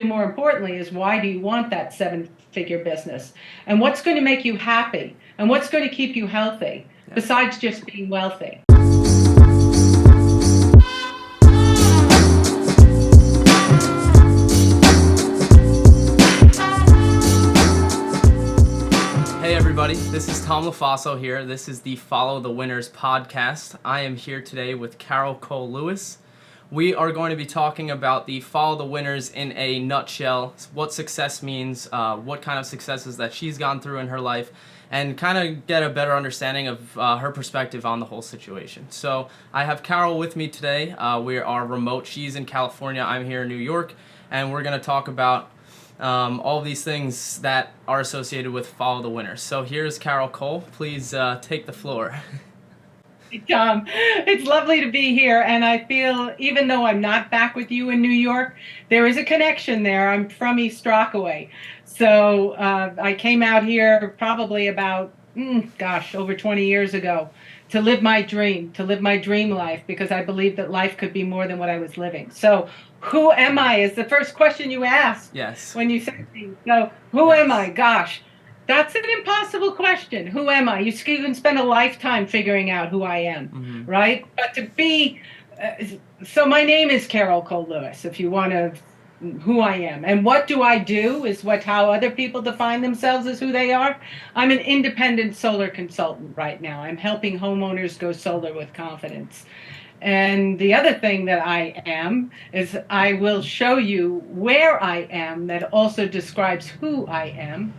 more importantly, is why do you want that seven-figure business? And what's going to make you happy? And what's going to keep you healthy Yeah. besides just being wealthy? Hey everybody, this is Tom LaFaso here. This is the Follow the Winners podcast. I am here today with Carol Cole Lewis. We are going to be talking about the Follow the Winners in a nutshell, what success means, what kind of successes that she's gone through in her life, and kind of get a better understanding of her perspective on the whole situation. So I have Carol with me today. We are remote. She's in California. I'm here in New York, and we're going to talk about all these things that are associated with Follow the Winners. So here's Carol Cole. Please take the floor. Tom, it's lovely to be here, and I feel, even though I'm not back with you in New York, there is a connection there. I'm from East Rockaway, so I came out here probably about, over 20 years ago to live my dream life, because I believed that life could be more than what I was living. So who am I is the first question you asked. Yes. When you said me. So who am I? Gosh. That's an impossible question. Who am I? You can spend a lifetime figuring out who I am, right? But to be, so my name is Carol Cole Lewis, if you want to, who I am. And what do I do is how other people define themselves as who they are. I'm an independent solar consultant right now. I'm helping homeowners go solar with confidence. And the other thing that I am is I will show you where I am that also describes who I am.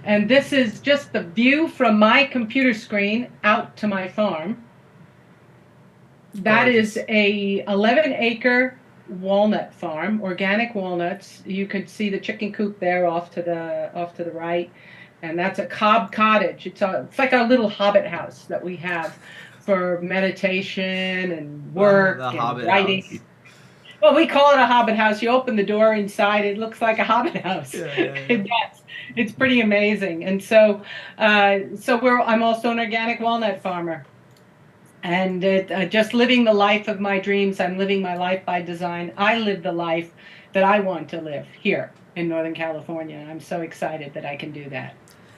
And this is just the view from my computer screen out to my farm. That is a 11-acre walnut farm, organic walnuts. You could see the chicken coop there off to the right, and that's a cob cottage. It's like our little hobbit house that we have for meditation and work and writing. House. Well, we call it a hobbit house. You open the door inside, it looks like a hobbit house. Yeah. It's pretty amazing. And so I'm also an organic walnut farmer. And just living the life of my dreams. I'm living my life by design. I live the life that I want to live here in Northern California. I'm so excited that I can do that.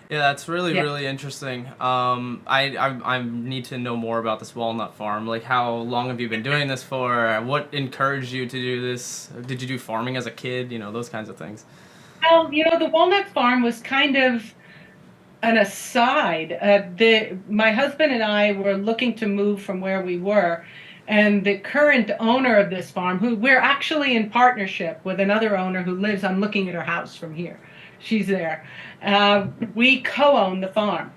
Yeah, that's really interesting. I need to know more about this walnut farm. Like, how long have you been doing this for? What encouraged you to do this? Did you do farming as a kid? Those kinds of things. Well, the walnut farm was kind of an aside. My husband and I were looking to move from where we were, and the current owner of this farm, who we're actually in partnership with another owner who lives, I'm looking at her house from here. She's there. We co-own the farm.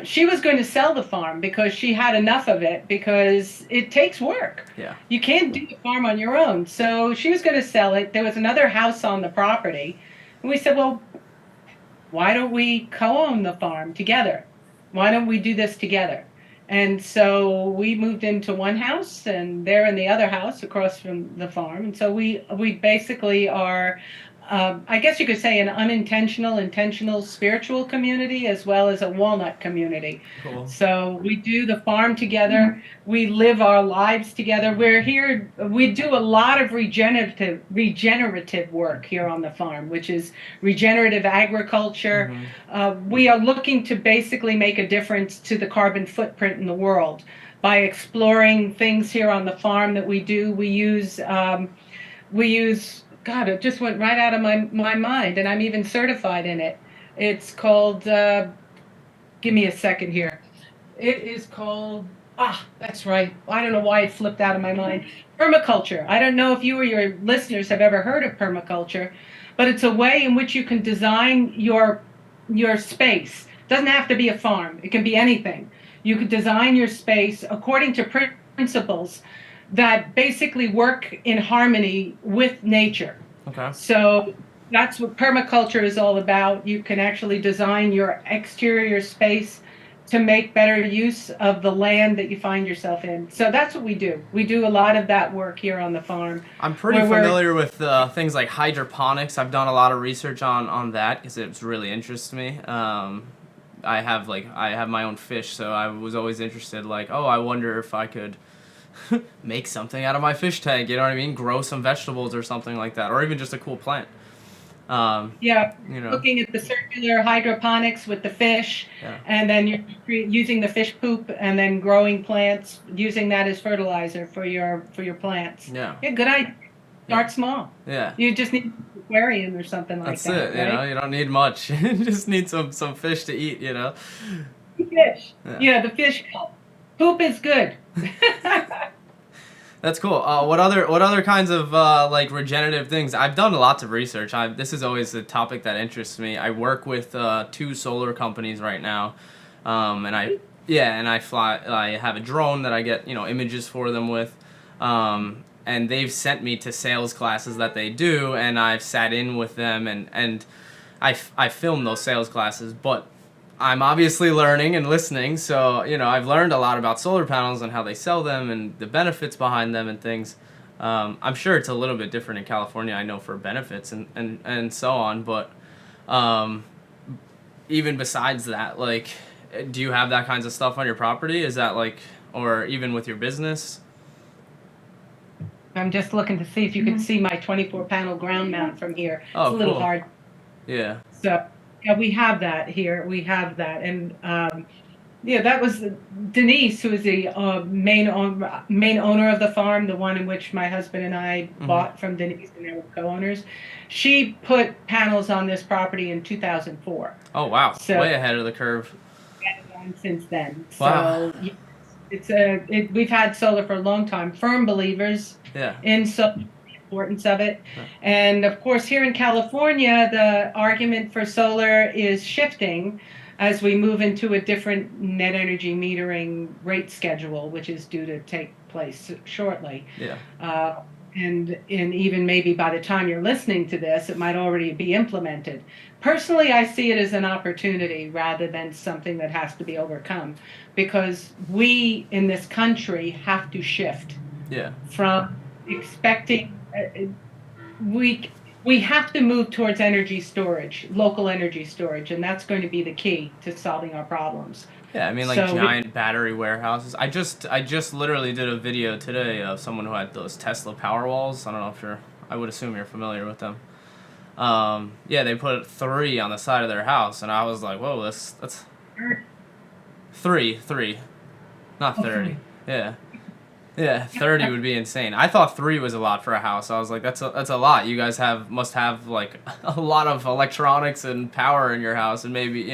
She was going to sell the farm because she had enough of it, because it takes work. Yeah. You can't do the farm on your own. So she was going to sell it. There was another house on the property. And we said, well, why don't we co-own the farm together? Why don't we do this together? And so we moved into one house, and they're in the other house across from the farm. And so we basically are, I guess you could say, an intentional spiritual community, as well as a walnut community. Cool. So we do the farm together. We live our lives together. We're here. We do a lot of regenerative work here on the farm, which is regenerative agriculture. We are looking to basically make a difference to the carbon footprint in the world by exploring things here on the farm that we do. We use God, it just went right out of my mind, and I'm even certified in it. It's called, give me a second here. It is called, that's right. I don't know why it flipped out of my mind. Permaculture. I don't know if you or your listeners have ever heard of permaculture, but it's a way in which you can design your space. It doesn't have to be a farm. It can be anything. You could design your space according to principles that basically work in harmony with nature. Okay. So that's what permaculture is all about. You can actually design your exterior space to make better use of the land that you find yourself in. So that's what we do. We do a lot of that work here on the farm. I'm pretty familiar with things like hydroponics. I've done a lot of research on that because it really interests me. I have my own fish, so I was always interested. Like, I wonder if I could make something out of my fish tank. You know what I mean? Grow some vegetables or something like that, or even just a cool plant. Yeah, You know, looking at the circular hydroponics with the fish, yeah, and then you're using the fish poop and then growing plants, using that as fertilizer for your plants. yeah, Yeah, good idea. yeah, Start small. yeah. You just need an aquarium or something like That's that, it. You know, right? you don't need much. You just need some fish to eat. You know. Fish. Yeah. Yeah, the fish poop. Poop is good. That's cool. What other kinds of like regenerative things? I've done lots of research. This is always a topic that interests me. I work with two solar companies right now, and I fly. I have a drone that I get images for them with, and they've sent me to sales classes that they do, and I've sat in with them and I film those sales classes, but I'm obviously learning and listening, so I've learned a lot about solar panels and how they sell them and the benefits behind them and things. I'm sure it's a little bit different in California. I know for benefits and so on, but um, even besides that, like, do you have that kinds of stuff on your property? Is that like, or even with your business? I'm just looking to see if you can see my 24 panel ground mount from here. It's a Oh, little cool. hard. Yeah. So, yeah, we have that here. We have that. And yeah, that was Denise, who is the main owner of the farm, the one in which my husband and I Hmm. bought from Denise, and they were co-owners. She put panels on this property in 2004. Oh, wow. So, Way ahead of the curve. and since then. Wow. So, yes, we've had solar for a long time. Firm believers Yeah. in solar, the importance of it. Yeah. And of course, here in California, the argument for solar is shifting as we move into a different net energy metering rate schedule, which is due to take place shortly. Yeah. Uh, and even maybe by the time you're listening to this, it might already be implemented. Personally, I see it as an opportunity rather than something that has to be overcome, because we in this country have to shift Yeah. from expecting we we have to move towards energy storage, local energy storage, and that's going to be the key to solving our problems. Yeah, I mean like So we giant battery warehouses. I just literally did a video today of someone who had those Tesla Powerwalls. I don't know if you're I would assume you're familiar with them. Yeah, they put three on the side of their house, and I was like, whoa, that's three, not 30. okay. Yeah, yeah, 30 would be insane. I thought three was a lot for a house. I was like, that's a lot. You guys must have like a lot of electronics and power in your house, and maybe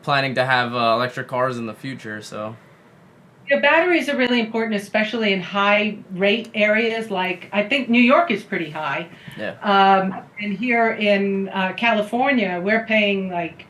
planning to have electric cars in the future. So Yeah, batteries are really important, especially in high rate areas. Like I think New York is pretty high, yeah, and here in California, we're paying like,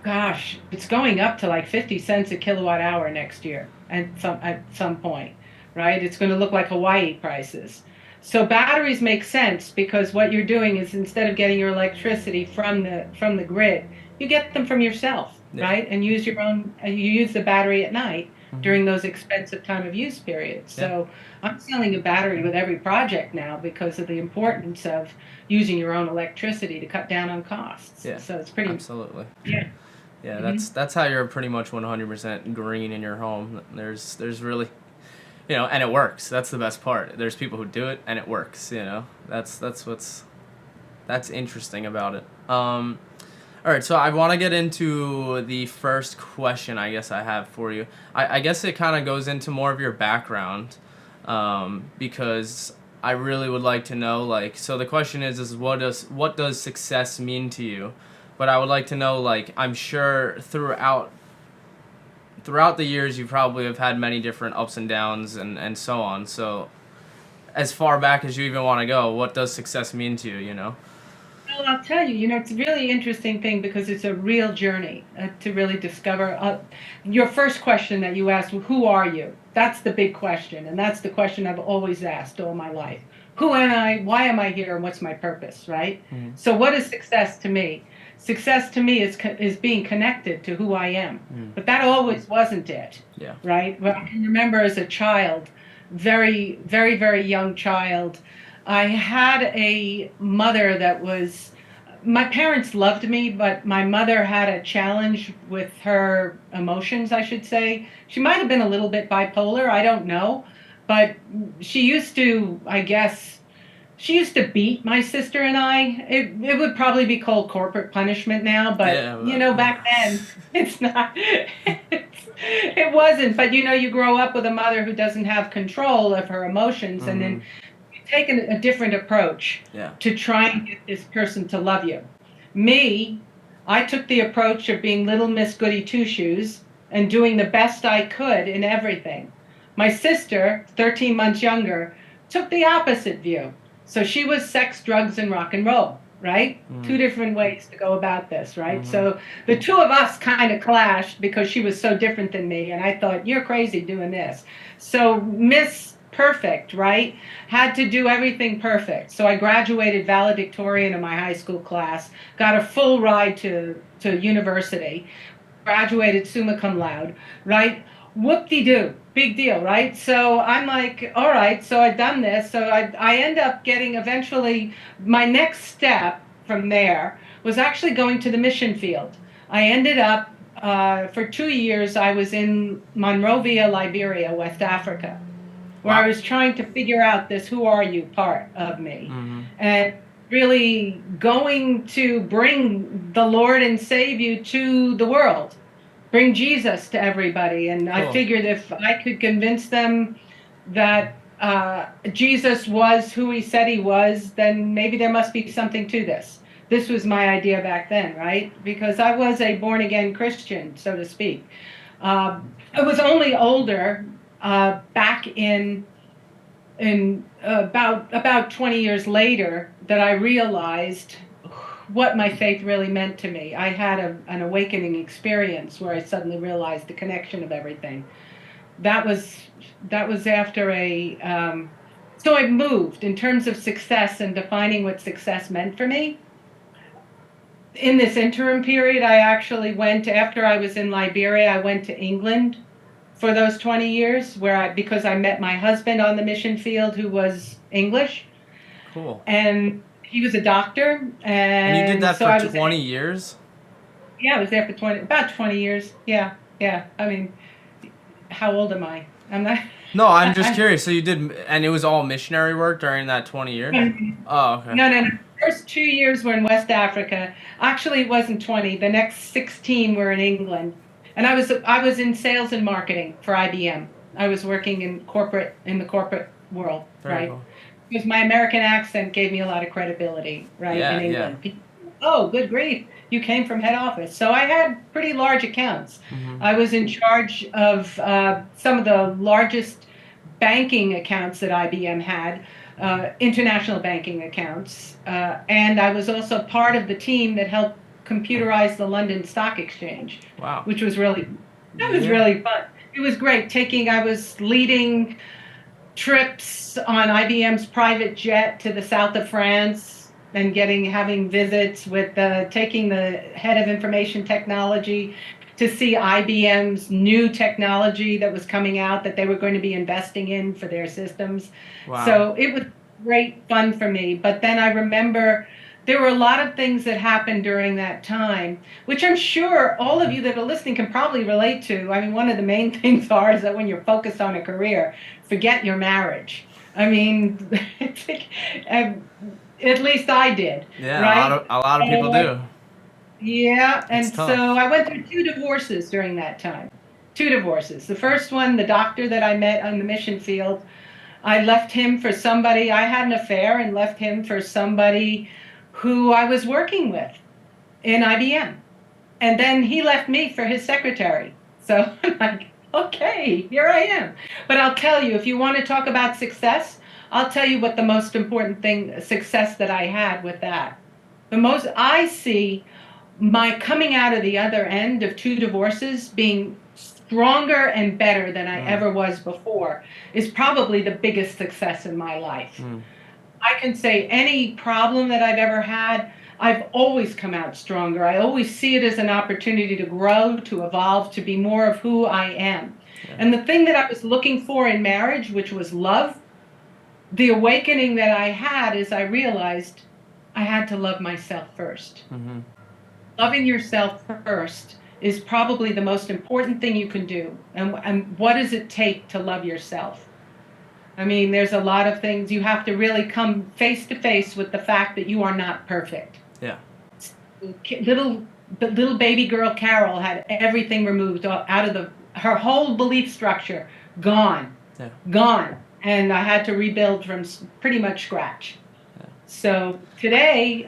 gosh, it's going up to like 50 cents a kilowatt hour next year, and at some point, right? It's going to look like Hawaii prices. So batteries make sense because what you're doing is instead of getting your electricity from the grid, you get them from yourself, yeah, right? And use your own. You use the battery at night hmm, during those expensive time of use periods. yeah, So I'm selling a battery with every project now because of the importance of using your own electricity to cut down on costs. yeah, So it's pretty, absolutely. yeah. Yeah, Hmm. that's how you're pretty much 100% green in your home. There's really, and it works. That's the best part. There's people who do it and it works. That's interesting about it. All right, so I want to get into the first question I guess I have for you. I guess it kind of goes into more of your background, because I really would like to know, like, so the question is what does success mean to you? But I would like to know, like, I'm sure throughout the years you probably have had many different ups and downs and so on. So as far back as you even want to go, what does success mean to you? Well, I'll tell you, it's a really interesting thing because it's a real journey to really discover. Your first question that you asked, who are you? That's the big question. And that's the question I've always asked all my life. Who am I? Why am I here? And what's my purpose, right? Mm-hmm. So, what is success to me? Success to me is being connected to who I am. Mm. But that always wasn't it, Yeah. right? Well, I can remember as a child, very, very, very young child, I had a mother that was, my parents loved me, but my mother had a challenge with her emotions, I should say. She might have been a little bit bipolar, I don't know. But she used to, I guess, She used to beat my sister and I. It would probably be called corporate punishment now, but Yeah. back then it's not. It wasn't. But you grow up with a mother who doesn't have control of her emotions, and Mm-hmm. then you take a different approach Yeah. to try and get this person to love you. Me, I took the approach of being little Miss Goody Two Shoes and doing the best I could in everything. My sister, 13 months younger, took the opposite view. So she was sex, drugs, and rock and roll, right? Mm-hmm. Two different ways to go about this, right? Mm-hmm. So the two of us kind of clashed because she was so different than me. And I thought, you're crazy doing this. So Miss Perfect, right? Had to do everything perfect. So I graduated valedictorian in my high school class, got a full ride to university, graduated summa cum laude, right? Whoop-de-doo, big deal, right? So I'm like, all right, so I've done this. So I end up getting eventually, my next step from there was actually going to the mission field. I ended up, for 2 years, I was in Monrovia, Liberia, West Africa, where I Wow. was trying to figure out this who are you part of me. Mm-hmm. And really going to bring the Lord and save you to the world, bring Jesus to everybody. And I Cool. figured if I could convince them that Jesus was who he said he was, then maybe there must be something to this. This was my idea back then, right? Because I was a born again Christian, so to speak. I was only older back in about 20 years later that I realized what my faith really meant to me. I had an awakening experience where I suddenly realized the connection of everything. That was after so I moved in terms of success and defining what success meant for me. In this interim period, I actually went, after I was in Liberia, I went to England for those 20 years because I met my husband on the mission field who was English, Cool. and he was a doctor, And you did and that so for I was 20 years? yeah, I was there for about 20 years. Yeah, yeah. I mean, how old am I? I'm not. No, I'm just I, curious. So you did, and it was all missionary work during that 20 years? Oh, okay. no. First 2 years were in West Africa. Actually, it wasn't 20. The next 16 were in England, and I was in sales and marketing for IBM. I was working in the corporate world, Very right? cool. Because my American accent gave me a lot of credibility, right, in Yeah, yeah. England. Oh, good grief, you came from head office. So I had pretty large accounts. Mm-hmm. I was in charge of some of the largest banking accounts that IBM had, international banking accounts. And I was also part of the team that helped computerize the London Stock Exchange, Wow. which was that was Yeah. really fun. It was great. I was leading trips on IBM's private jet to the south of France and having visits with taking the head of information technology to see IBM's new technology that was coming out that they were going to be investing in for their systems. Wow. So it was great fun for me. But then I remember there were a lot of things that happened during that time, which I'm sure all of you that are listening can probably relate to. I mean, one of the main things is that when you're focused on a career, forget your marriage. I mean, at least I did, Yeah, right? a lot of people do. Yeah, It's and so tough. I went through two divorces during that time. Two divorces. The first one, the doctor that I met on the mission field, I left him for somebody, I had an affair and left him for somebody who I was working with in IBM. And then he left me for his secretary. So I'm like, okay, here I am. But I'll tell you, if you want to talk about success, I'll tell you what the most important success that I had with that. I see my coming out of the other end of two divorces being stronger and better than I Mm. ever was before is probably the biggest success in my life. Mm. I can say any problem that I've ever had, I've always come out stronger. I always see it as an opportunity to grow, to evolve, to be more of who I am. Yeah. And the thing that I was looking for in marriage, which was love, the awakening that I had is I realized I had to love myself first. Mm-hmm. Loving yourself first is probably the most important thing you can do. And what does it take to love yourself? I mean, there's a lot of things you have to really come face to face with the fact that you are not perfect. Yeah. Little the little baby girl Carol had everything removed out of her whole belief structure gone, Yeah. gone, and I had to rebuild from pretty much scratch. Yeah. So today,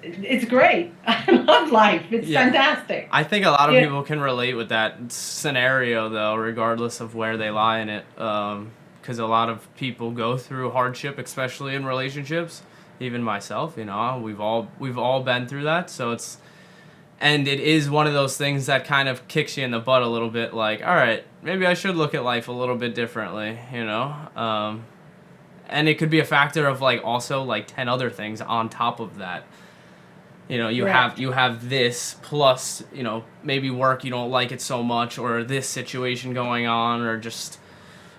it's great. I love life. It's Yeah. fantastic. I think a lot of Yeah. people can relate with that scenario, though, regardless of where they lie in it. Because a lot of people go through hardship, especially in relationships. Even myself, we've all been through that. So it is one of those things that kind of kicks you in the butt a little bit. Like, all right, maybe I should look at life a little bit differently. And it could be a factor of like also like 10 other things on top of that. You have this plus, maybe work you don't like it so much, or this situation going on, or just,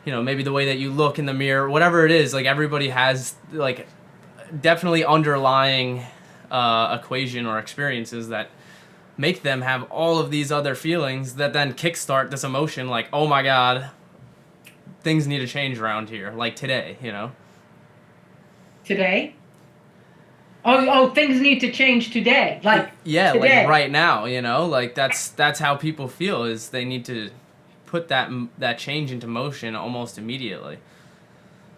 maybe the way that you look in the mirror, whatever it is. Like everybody has like definitely underlying equation or experiences that make them have all of these other feelings that then kickstart this emotion. Like, oh my God, things need to change around here. Like today. Today. Oh, things need to change today. Like yeah, today. like right now, like that's how people feel, is they need to put that change into motion almost immediately.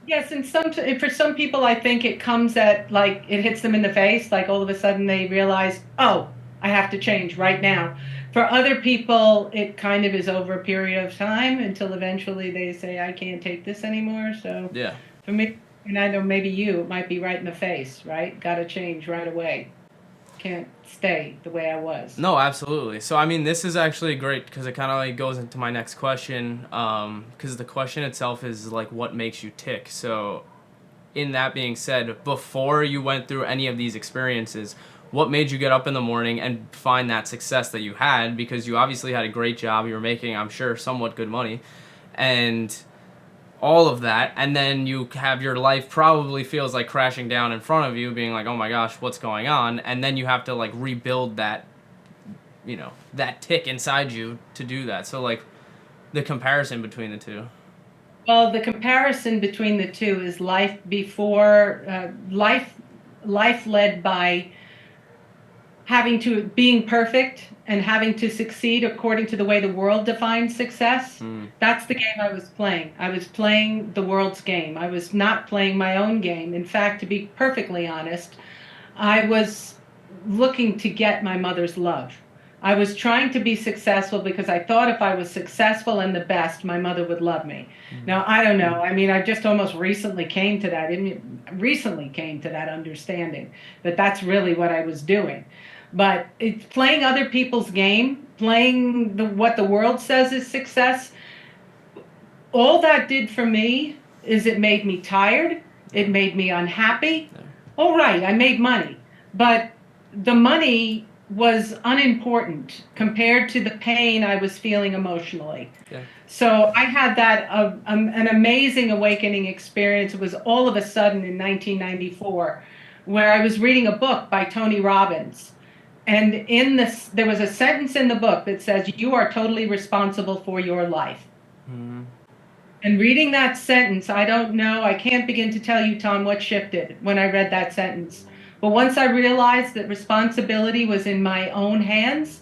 Yes, and for some people, I think it comes at like it hits them in the face. Like all of a sudden they realize, oh, I have to change right now. For other people, it kind of is over a period of time until eventually they say, I can't take this anymore. So Yeah. for me, and I know maybe it might be right in the face, right? Got to change right away. Can't stay the way I was. No, absolutely. So, I mean, this is actually great because it kind of like goes into my next question. Because the question itself is like, what makes you tick? So, in that being said, before you went through any of these experiences, what made you get up in the morning and find that success that you had? Because you obviously had a great job. You were making, I'm sure, somewhat good money. And all of that, and then you have your life probably feels like crashing down in front of you, being like, oh my gosh, what's going on? And then you have to like rebuild that that tick inside you to do that. So like the comparison between the two. Well, the comparison between the two is life before life led by being perfect and having to succeed according to the way the world defines success. That's the game I was playing. I was playing the world's game. I was not playing my own game. In fact, to be perfectly honest, I was looking to get my mother's love. I was trying to be successful because I thought if I was successful and the best, my mother would love me. Now, I don't know. I mean, I just almost recently came to that understanding that that's really what I was doing. But it's playing other people's game, playing what the world says is success. All that did for me is it made me tired. It made me unhappy. All right, I made money, but the money was unimportant compared to the pain I was feeling emotionally. Yeah. So I had an amazing awakening experience. It was all of a sudden in 1994, where I was reading a book by Tony Robbins. And there was a sentence in the book that says, you are totally responsible for your life. Mm-hmm. And reading that sentence, I don't know, I can't begin to tell you, Tom, what shifted when I read that sentence. But once I realized that responsibility was in my own hands,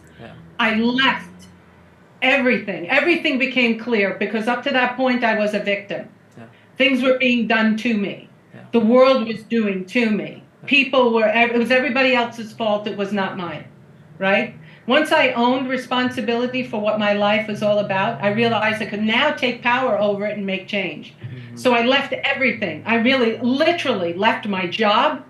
I left everything. Everything became clear, because up to that point, I was a victim. Yeah. Things were being done to me. Yeah. The world was doing to me. It was everybody else's fault. It was not mine, right? Once I owned responsibility for what my life was all about, I realized I could now take power over it and make change. Mm-hmm. So I left everything. I really, literally left my job.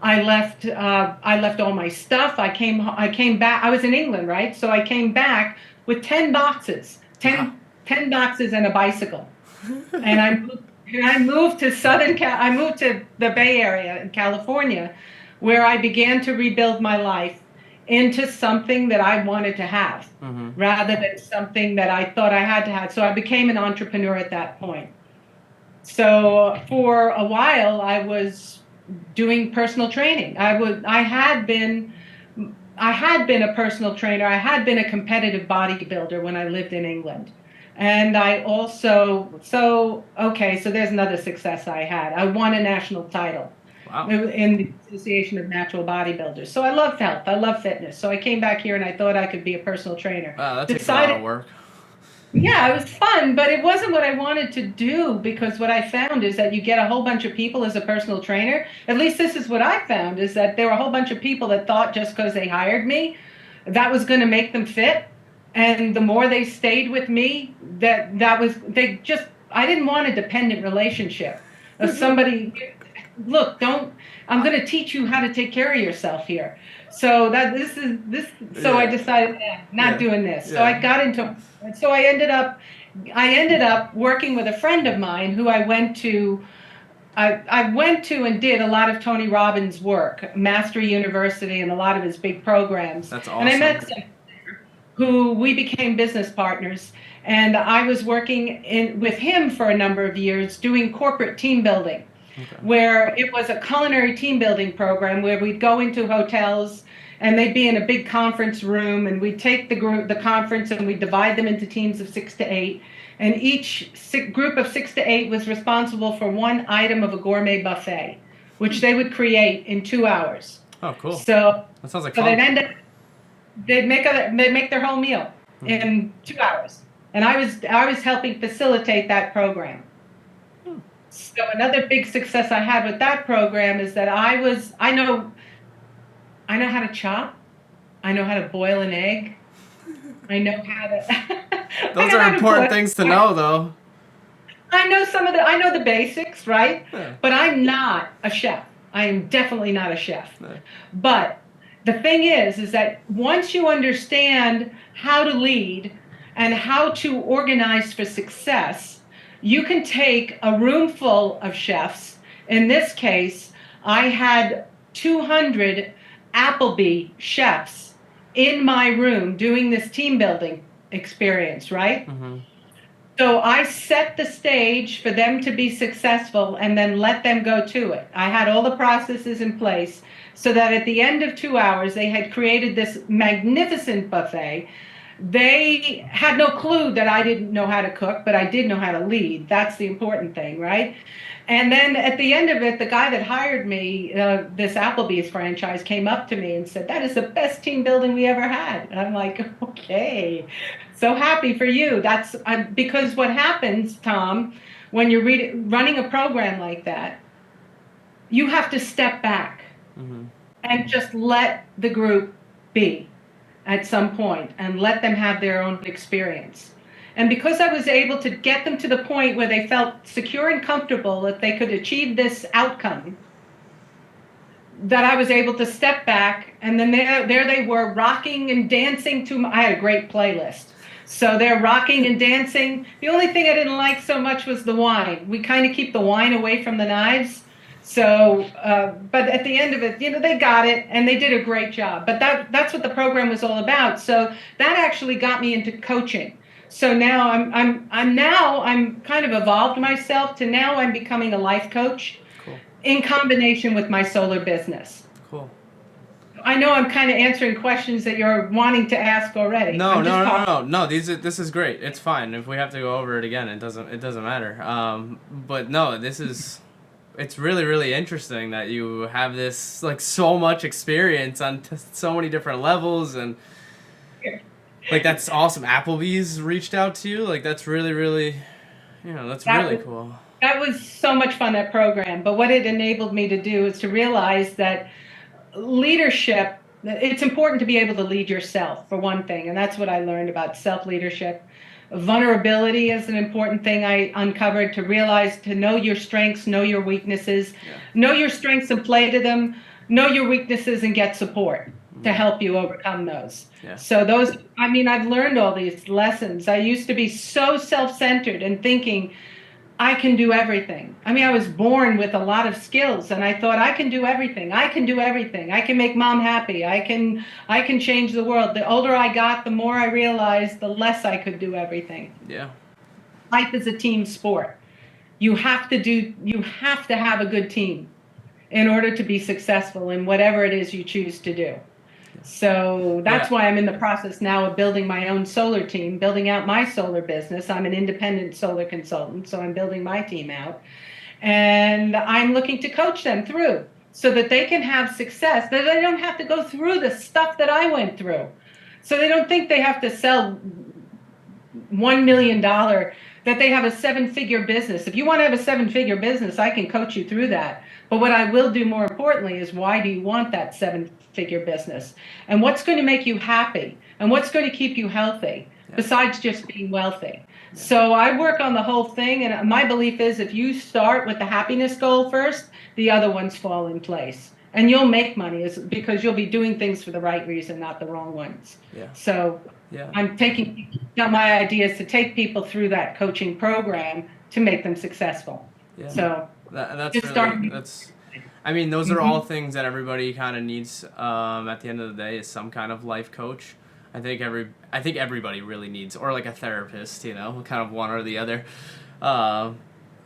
I left all my stuff. I came back. I was in England, right? So I came back with 10 boxes, 10 boxes and a bicycle. And I moved to I moved to the Bay Area in California, where I began to rebuild my life into something that I wanted to have, rather than something that I thought I had to have. So I became an entrepreneur at that point. So for a while, I was doing personal training. I had been a personal trainer. I had been a competitive bodybuilder when I lived in England. And I also, so there's another success I had. I won a national title Wow. in the Association of Natural Bodybuilders. So I love health. I love fitness. So I came back here and I thought I could be a personal trainer. Wow, that takes a lot Decided, of work. yeah, it was fun, but it wasn't what I wanted to do, because what I found is that you get a whole bunch of people as a personal trainer. At least this is what I found, is that there were a whole bunch of people that thought just because they hired me, that was going to make them fit. And the more they stayed with me, that was, they just, I didn't want a dependent relationship of somebody. Look, don't, I'm going to teach you how to take care of yourself here. So that this is this. So I Yeah. decided, not Yeah. doing this. So Yeah. I got into. So I ended up working with a friend of mine who I went to. I went to and did a lot of Tony Robbins' work, Mastery University, and a lot of his big programs. That's And I met awesome. some who we became business partners. And I was working with him for a number of years doing corporate team building, Okay. where it was a culinary team building program where we'd go into hotels and they'd be in a big conference room, and we'd take the conference, and we'd divide them into teams of 6 to 8, and each group of 6 to 8 was responsible for one item of a gourmet buffet, which they would create in 2 hours. Oh, cool. So, That sounds like so they'd fun. end up, they'd make their whole meal in 2 hours, and I was helping facilitate that program. So another big success I had with that program is that I know how to chop. I know how to boil an egg. I know how to. I Those know are how to important boil. things to know, though. I know the basics, right? Yeah. But I'm not a chef. I am definitely not a chef. Yeah. But the thing is that once you understand how to lead and how to organize for success, you can take a room full of chefs. In this case, I had 200 Applebee chefs in my room doing this team building experience, right? Mm-hmm. So I set the stage for them to be successful and then let them go to it. I had all the processes in place so that at the end of 2 hours, they had created this magnificent buffet. They had no clue that I didn't know how to cook, but I did know how to lead. That's the important thing, right? And then at the end of it, the guy that hired me, this Applebee's franchise, came up to me and said, "That is the best team building we ever had." And I'm like, okay, so happy for you. That's because what happens, Tom, when you're running a program like that, you have to step back Mm-hmm. and just let the group be at some point and let them have their own experience. And because I was able to get them to the point where they felt secure and comfortable that they could achieve this outcome, that I was able to step back, and then there they were rocking and dancing to I had a great playlist. So they're rocking and dancing. The only thing I didn't like so much was the wine. We kind of keep the wine away from the knives. So, but at the end of it, they got it and they did a great job. But that's what the program was all about. So that actually got me into coaching. So now I'm kind of evolved myself to now I'm becoming a life coach Cool. in combination with my solar business. Cool. I know I'm kind of answering questions that you're wanting to ask already. No, I'm no, just no, talking. no, no. This is great. It's fine. If we have to go over it again, it doesn't matter. But no, it's really, really interesting that you have this like so much experience on so many different levels, and like that's awesome. Applebee's reached out to you. Like that's really, really, that's That really was cool. that was so much fun, that program. But what it enabled me to do is to realize that leadership, it's important to be able to lead yourself, for one thing. And that's what I learned about self-leadership. Vulnerability is an important thing I uncovered, to realize, to know your strengths, know your weaknesses, Yeah. know your strengths and play to them, know your weaknesses and get support to help you overcome those. Yeah. So I've learned all these lessons. I used to be so self-centered and thinking, I can do everything. I was born with a lot of skills, and I thought I can do everything. I can do everything. I can make mom happy. I can change the world. The older I got, the more I realized the less I could do everything. Yeah. Life is a team sport. You have to have a good team in order to be successful in whatever it is you choose to do. So that's Yeah. why I'm in the process now of building my own solar team, building out my solar business. I'm an independent solar consultant, so I'm building my team out. And I'm looking to coach them through so that they can have success, that they don't have to go through the stuff that I went through. So they don't think they have to sell $1 million, that they have a 7-figure business. If you want to have a 7-figure business, I can coach you through that. But what I will do more importantly is, why do you want that 7-figure business? And what's going to make you happy? And what's going to keep you healthy besides just being wealthy? So I work on the whole thing. And my belief is, if you start with the happiness goal first, the other ones fall in place. And you'll make money because you'll be doing things for the right reason, not the wrong ones. Yeah. So Yeah. I'm taking my ideas to take people through that coaching program to make them successful. Yeah. So That's just really, start. that's, I mean, those are all things that everybody kind of needs, at the end of the day, is some kind of life coach. I think everybody really needs, or like a therapist, you know, kind of one or the other.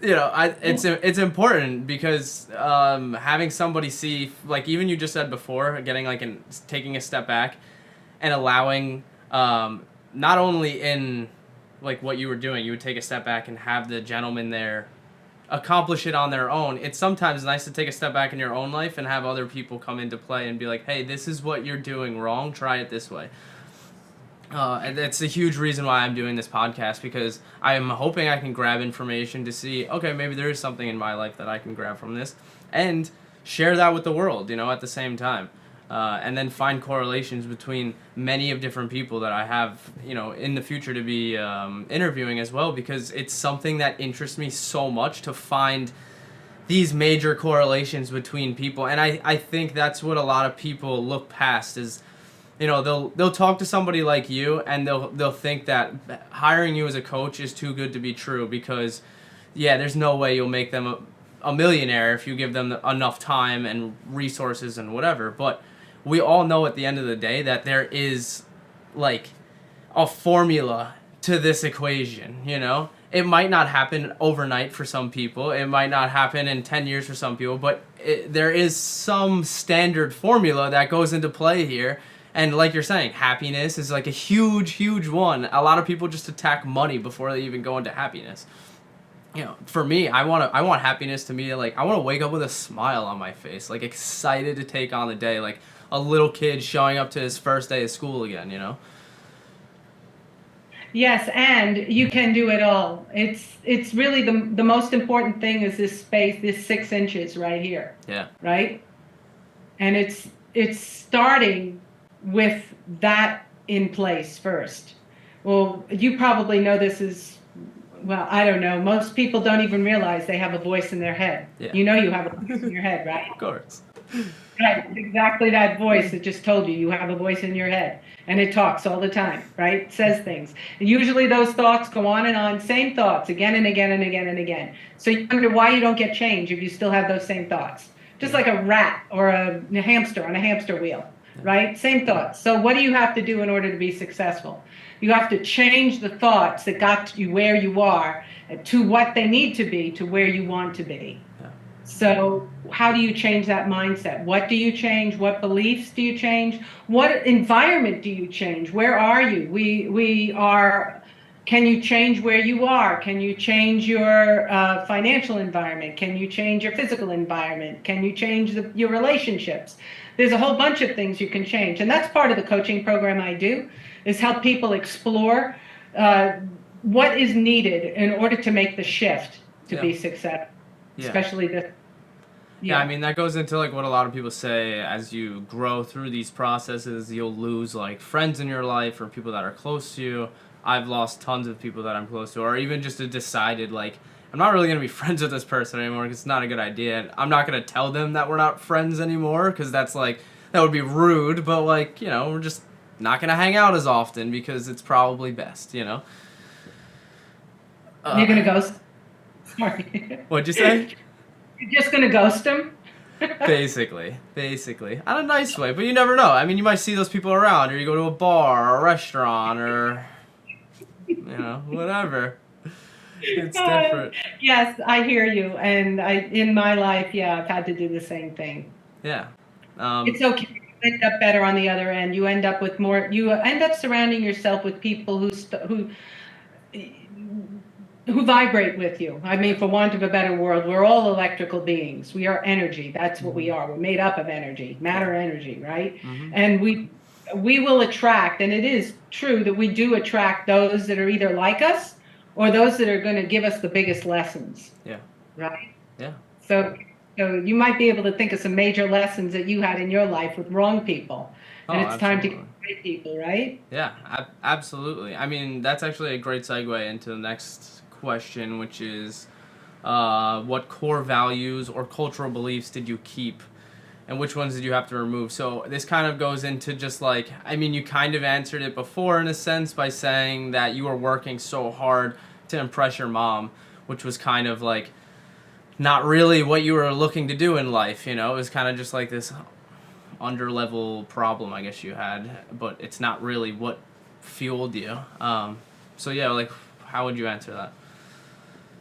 It's important because having somebody see, like even you just said before, getting like taking a step back and allowing, not only in like what you were doing, you would take a step back and have the gentleman there accomplish it on their own. It's sometimes nice to take a step back in your own life and have other people come into play and be like, hey, this is what you're doing wrong, try it this way. And that's a huge reason why I'm doing this podcast, because I am hoping I can grab information to see, okay, maybe there is something in my life that I can grab from this and share that with the world, you know, at the same time. And then find correlations between many of different people that I have, you know, in the future to be interviewing as well, because it's something that interests me so much to find these major correlations between people. And I think that's what a lot of people look past is, you know, they'll talk to somebody like you and they'll think that hiring you as a coach is too good to be true, because yeah, there's no way you'll make them a millionaire if you give them enough time and resources and whatever. But we all know at the end of the day that there is like a formula to this equation, you know? It might not happen overnight for some people. It might not happen in 10 years for some people, but there is some standard formula that goes into play here. And like you're saying, happiness is like a huge, huge one. A lot of people just attack money before they even go into happiness. You know, for me, I want happiness to me, like I want to wake up with a smile on my face, like excited to take on the day, like a little kid showing up to his first day of school again, you know? Yes, and you can do it all. It's really the most important thing is this space, this 6 inches right here. Yeah. Right? And it's starting with that in place first. Well, you probably know this is, well, I don't know. Most people don't even realize they have a voice in their head. Yeah. You know you have a voice in your head, right? Of course. Right, exactly that voice that just told you you have a voice in your head. And it talks all the time, right? It says things. And usually those thoughts go on, same thoughts, again and again and again and again. So you wonder why you don't get change if you still have those same thoughts. Just like a rat or a hamster on a hamster wheel, right? Same thoughts. So what do you have to do in order to be successful? You have to change the thoughts that got you where you are to what they need to be to where you want to be. So how do you change that mindset? What do you change? What beliefs do you change? What environment do you change? Where are you? We are, can you change where you are? Can you change your financial environment? Can you change your physical environment? Can you change your relationships? There's a whole bunch of things you can change. And that's part of the coaching program I do, is help people explore what is needed in order to make the shift to be successful, especially this. Yeah, I mean, that goes into like what a lot of people say, as you grow through these processes, you'll lose like friends in your life or people that are close to you. I've lost tons of people that I'm close to, or even just decided like, I'm not really going to be friends with this person anymore because it's not a good idea. I'm not going to tell them that we're not friends anymore because that's like, that would be rude, but like, you know, we're just not going to hang out as often because it's probably best, you know? You're going to ghost? Sorry. What'd you say? You're just going to ghost them? Basically. On a nice way, but you never know. I mean, you might see those people around, or you go to a bar or a restaurant or, you know, whatever. It's different. Yes, I hear you. And in my life, I've had to do the same thing. Yeah. It's okay. end up better on the other end. You end up with more. You end up surrounding yourself with people who vibrate with you. I mean, for want of a better word, we're all electrical beings. We are energy. That's what we are. We're made up of energy, matter, energy, right? Mm-hmm. And we will attract, and it is true that we do attract those that are either like us or those that are going to give us the biggest lessons. Yeah. Right. Yeah. So you might be able to think of some major lessons that you had in your life with wrong people, Oh, and it's time to get absolutely. right people, right? Yeah, absolutely. I mean, that's actually a great segue into the next question, which is what core values or cultural beliefs did you keep, and which ones did you have to remove? So this kind of goes into just like, I mean, you kind of answered it before in a sense by saying that you were working so hard to impress your mom, which was kind of like not really what you were looking to do in life. You know, it was kind of just like this under-level problem, I guess you had, but it's not really what fueled you. So yeah, like, how would you answer that?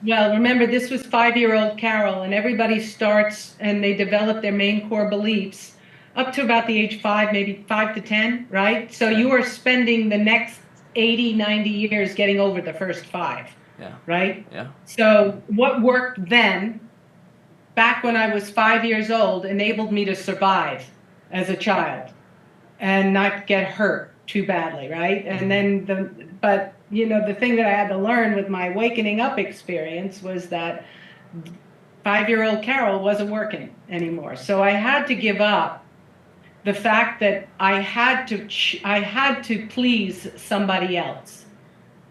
Well, remember, this was 5-year-old Carol, and everybody starts and they develop their main core beliefs up to about the age 5, maybe 5 to 10, right? So you are spending the next 80, 90 years getting over the first 5, Yeah. right? Yeah. So what worked then, back when I was 5 years old, enabled me to survive as a child and not get hurt too badly, right? And then but you know, the thing that I had to learn with my wakening up experience was that 5-year-old Carol wasn't working anymore. So I had to give up the fact that I had to please somebody else.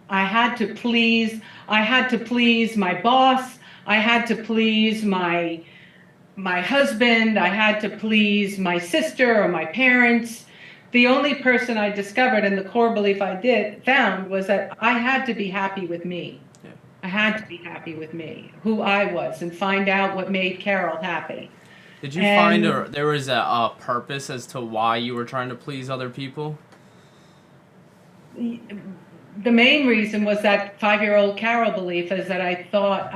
I had to please my boss. I had to please my husband. I had to please my sister or my parents. The only person I discovered, and the core belief I found, was that I had to be happy with me. Yeah. I had to be happy with me, who I was, and find out what made Carol happy. Did you find And there was a purpose as to why you were trying to please other people? the main reason was that 5-year-old Carol belief is that I thought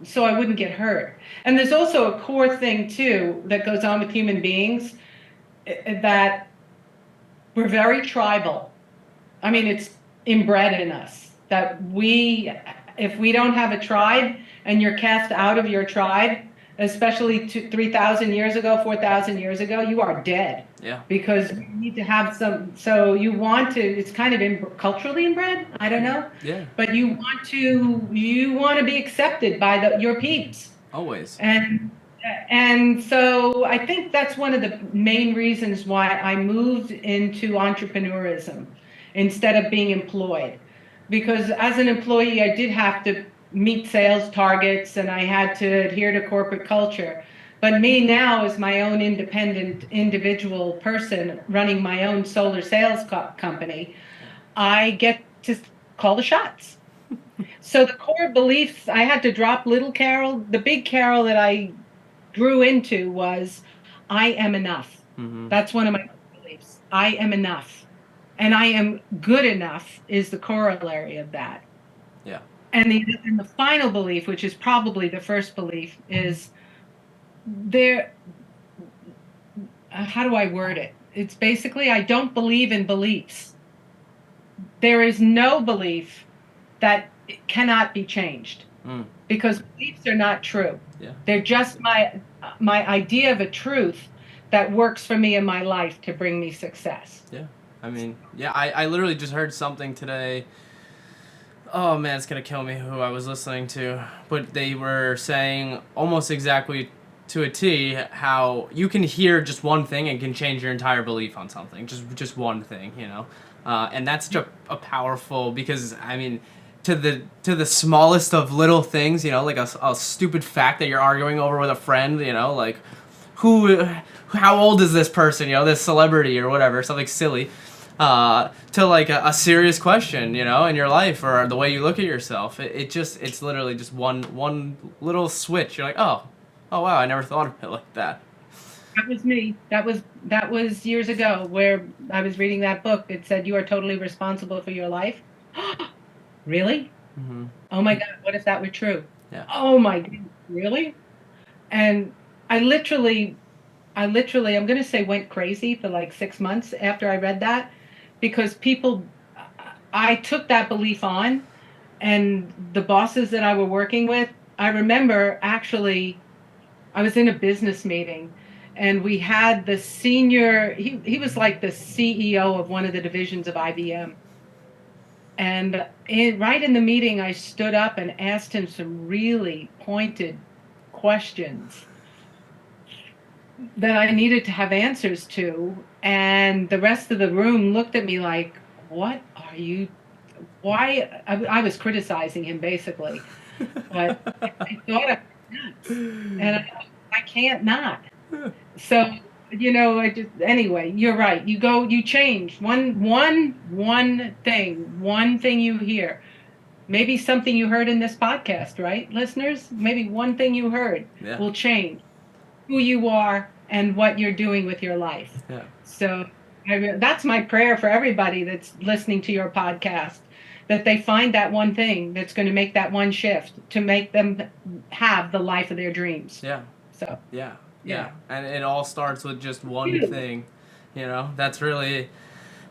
so I wouldn't get hurt. And there's also a core thing too that goes on with human beings, that we're very tribal. I mean, it's inbred in us that if we don't have a tribe and you're cast out of your tribe, especially 3,000 years ago, 4,000 years ago, you are dead. Yeah. Because you need to have some, so you want to, it's kind of culturally inbred, I don't know. Yeah. But you want to be accepted by your peeps. Always. And so I think that's one of the main reasons why I moved into entrepreneurism instead of being employed. Because as an employee, I did have to meet sales targets and I had to adhere to corporate culture. But me now, as my own independent individual person running my own solar sales company, I get to call the shots. So the core beliefs, I had to drop little Carol. The big Carol that I grew into was, I am enough. Mm-hmm. That's one of my beliefs. I am enough. And I am good enough is the corollary of that. Yeah. And the final belief, which is probably the first belief, is how do I word it? It's basically, I don't believe in beliefs. There is no belief that cannot be changed, because beliefs are not true. Yeah. They're just my idea of a truth that works for me in my life to bring me success. Yeah. I mean, yeah, I literally just heard something today. Oh man, it's gonna kill me who I was listening to. But they were saying almost exactly to a T how you can hear just one thing and can change your entire belief on something. Just one thing, you know. And that's such a powerful, because I mean, to the smallest of little things, you know, like a stupid fact that you're arguing over with a friend, you know, like how old is this person, you know, this celebrity or whatever, something silly. To like a serious question, you know, in your life or the way you look at yourself. It's literally just one little switch. You're like, oh wow, I never thought of it like that. That was me. That was years ago, where I was reading that book. It said you are totally responsible for your life. Really? Mm-hmm. Oh my God, what if that were true? Yeah. Oh my God, really? And I literally I literally, I'm going to say, went crazy for like 6 months after I read that, because I took that belief on, and the bosses that I were working with, I remember actually, I was in a business meeting, and we had the senior, he was like the CEO of one of the divisions of IBM. And right in the meeting, I stood up and asked him some really pointed questions that I needed to have answers to. And the rest of the room looked at me like, what are you? Why? I was criticizing him basically, but I thought I was nuts, and I can't not. So, I just, anyway, you're right. You change one thing you hear. Maybe something you heard in this podcast, right, listeners? Maybe one thing you heard Yeah. will change who you are and what you're doing with your life. Yeah. So that's my prayer for everybody that's listening to your podcast, that they find that one thing that's going to make that one shift to make them have the life of their dreams. Yeah. So, Yeah. yeah. Yeah. And it all starts with just one thing.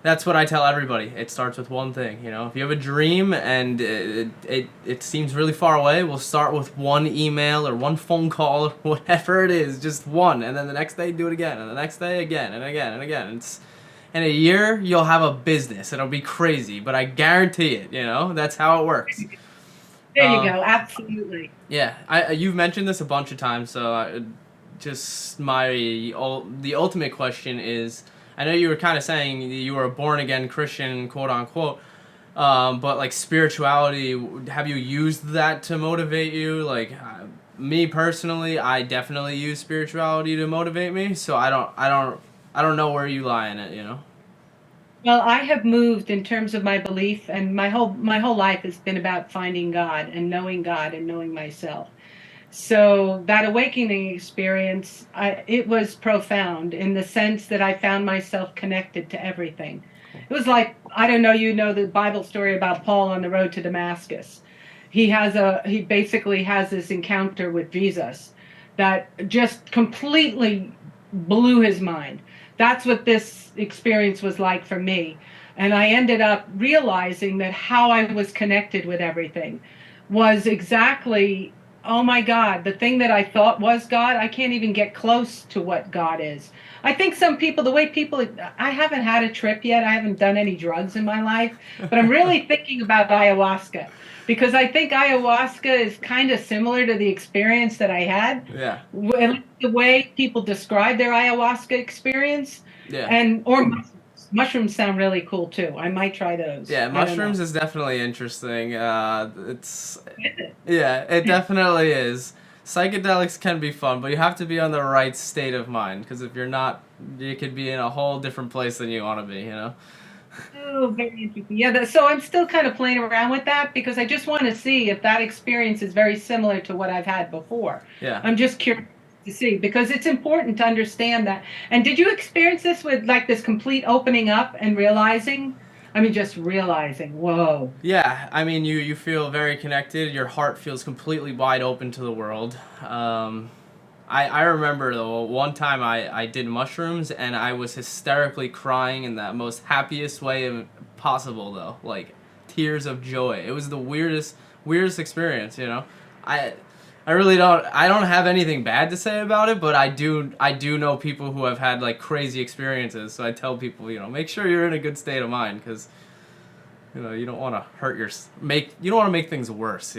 That's what I tell everybody. It starts with one thing. If you have a dream and it seems really far away, we'll start with one email or one phone call or whatever it is, just one, and then the next day do it again, and the next day again and again and again. In a year you'll have a business. It'll be crazy, but I guarantee it. That's how it works. There you go. Absolutely. Yeah, you've mentioned this a bunch of times, so just the ultimate question is, I know you were kind of saying you were a born-again Christian, quote-unquote, but, like, spirituality, have you used that to motivate you? Like, me personally, I definitely use spirituality to motivate me, so I don't know where you lie in it. Well, I have moved in terms of my belief, and my whole life has been about finding God and knowing myself. So that awakening experience, it was profound in the sense that I found myself connected to everything. It was like, I don't know, the Bible story about Paul on the road to Damascus. He basically has this encounter with Jesus that just completely blew his mind. That's what this experience was like for me. And I ended up realizing that how I was connected with everything was exactly, oh my God, the thing that I thought was God, I can't even get close to what God is. I think some people, I haven't had a trip yet. I haven't done any drugs in my life, but I'm really thinking about ayahuasca, because I think ayahuasca is kind of similar to the experience that I had. Yeah. At least the way people describe their ayahuasca experience, Yeah. or mushrooms. Mushrooms sound really cool too. I might try those. Yeah, I don't know. mushrooms is definitely interesting. Yeah, it definitely is. Psychedelics can be fun, but you have to be on the right state of mind, because if you're not, you could be in a whole different place than you want to be. Oh, very interesting. Yeah, so I'm still kind of playing around with that, because I just want to see if that experience is very similar to what I've had before. Yeah. I'm just curious to see, because it's important to understand that. And did you experience this with like this complete opening up and realizing? I mean, just realizing, whoa. Yeah, I mean, you feel very connected. Your heart feels completely wide open to the world. I remember, though, one time I did mushrooms, and I was hysterically crying in that most happiest way possible, though. Like, tears of joy. It was the weirdest experience. I really I don't have anything bad to say about it, but I do know people who have had, like, crazy experiences, so I tell people, make sure you're in a good state of mind, because, you don't want to you don't want to make things worse.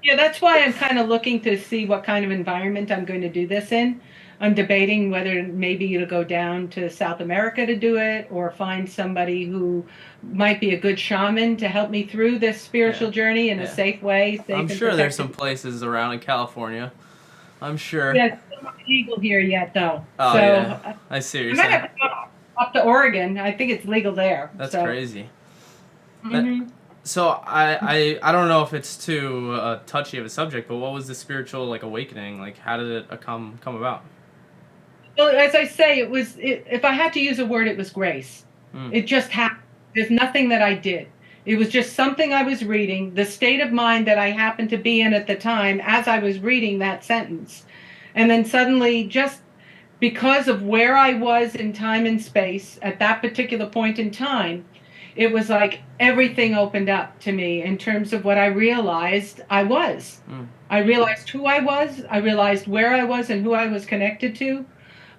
Yeah, that's why I'm kind of looking to see what kind of environment I'm going to do this in. I'm debating whether maybe to go down to South America to do it, or find somebody who might be a good shaman to help me through this spiritual journey in a safe way. I'm sure there's some places around in California. I'm sure. Yeah, it's not legal here yet, though. Oh, so yeah. I see what you're I might saying. have to go up to Oregon. I think it's legal there. That's crazy. Mhm. So I don't know if it's too touchy of a subject, but what was the spiritual, like, awakening? Like, how did it come about? Well, as I say, if I had to use a word, it was grace. It just happened. There's nothing that I did. It was just something I was reading, the state of mind that I happened to be in at the time as I was reading that sentence. And then suddenly, just because of where I was in time and space at that particular point in time, it was like everything opened up to me in terms of what I realized I was. Mm. I realized who I was, I realized where I was and who I was connected to.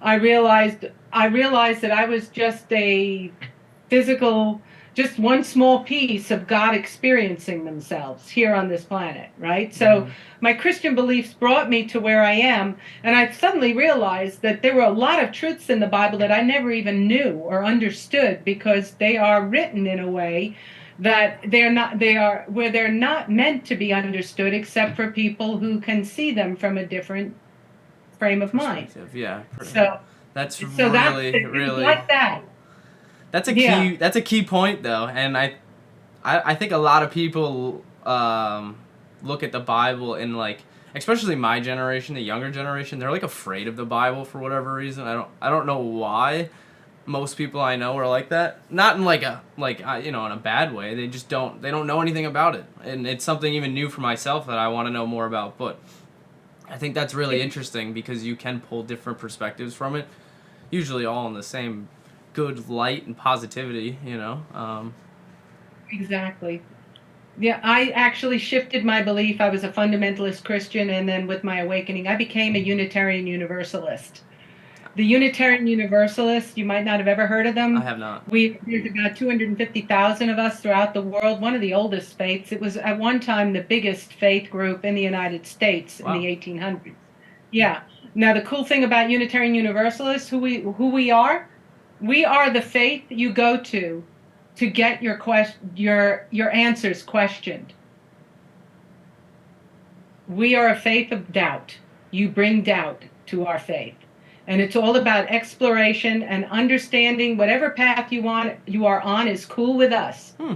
I realized that I was just a physical, just one small piece of God experiencing themselves here on this planet, right? So Mhm. my Christian beliefs brought me to where I am, and I suddenly realized that there were a lot of truths in the Bible that I never even knew or understood because they are written in a way that they're not meant to be understood except for people who can see them from a different frame of mind. Perspective, yeah. So That's so that's really, things really. like that. That's a Yeah. key. That's a key point, though, and I think a lot of people look at the Bible in like, especially my generation, the younger generation, they're like afraid of the Bible for whatever reason. I don't know why. Most people I know are like that. Not in like in a bad way. They don't know anything about it, and it's something even new for myself that I want to know more about. But I think that's really interesting because you can pull different perspectives from it, usually all in the same good light and positivity. Exactly. Yeah, I actually shifted my belief. I was a fundamentalist Christian, and then with my awakening, I became a Unitarian Universalist. The Unitarian Universalists, you might not have ever heard of I them. have not. There's about 250,000 of us throughout the world, one of the oldest faiths. It was at one time the biggest faith group in the United States in Wow. the 1800s. Yeah. Now, the cool thing about Unitarian Universalists, we are the faith you go to get your answers questioned. We are a faith of doubt. You bring doubt to our faith. And it's all about exploration and understanding whatever path you are on is cool with us. Hmm.